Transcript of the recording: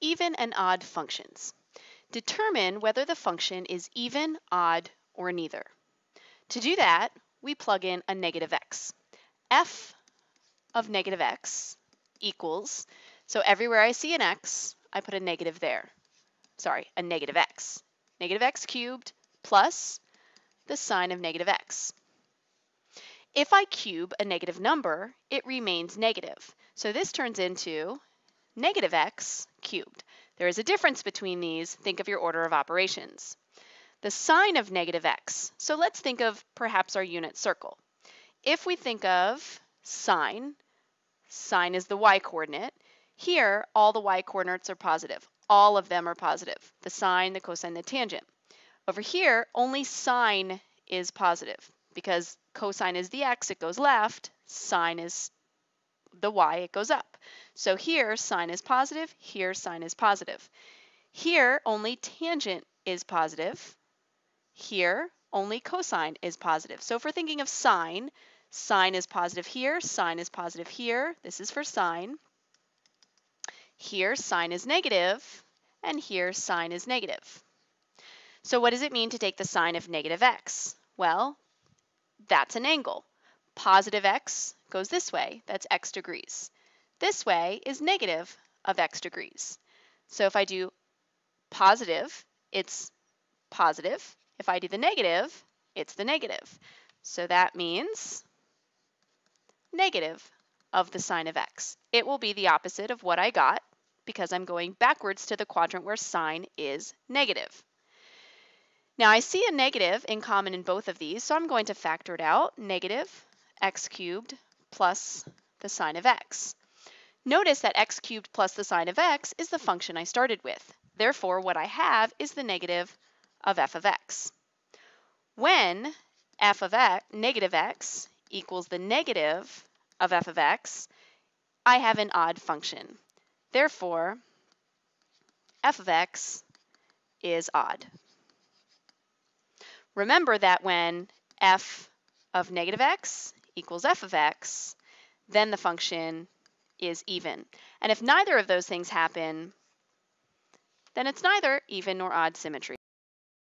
even and odd functions. Determine whether the function is even, odd, or neither. To do that, we plug in a negative x. F of negative x equals, so everywhere I see an x, I put a negative there. Sorry, a negative x. Negative x cubed plus the sign of negative x. If I cube a negative number, it remains negative. So this turns into negative x cubed. There is a difference between these. Think of your order of operations. The sign of negative x. So let's think of perhaps our unit circle. If we think of sine is the y-coordinate. Here, all the y-coordinates are positive. All of them are positive. The sine, the cosine, the tangent. Over here, only sine is positive because cosine is the x, it goes left. Sine is the y, it goes up. So here, sine is positive. Here, sine is positive. Here, only tangent is positive. Here, only cosine is positive. So if we're thinking of sine is positive here, sine is positive here. This is for sine. Here, sine is negative, and here, sine is negative. So what does it mean to take the sine of negative x? Well, that's an angle. Positive x goes this way, that's x degrees. This way is negative of x degrees. So if I do positive, it's positive. If I do the negative, it's the negative. So that means negative of the sine of x. It will be the opposite of what I got because I'm going backwards to the quadrant where sine is negative. Now I see a negative in common in both of these, so I'm going to factor it out. Negative x cubed plus the sine of x. Notice that x cubed plus the sine of x is the function I started with. Therefore, what I have is the negative of f of x. When f of x, negative x equals the negative of f of x, I have an odd function. Therefore, f of x is odd. Remember that when f of negative x equals f of x, then the function is even. And if neither of those things happen, then it's neither even nor odd symmetry.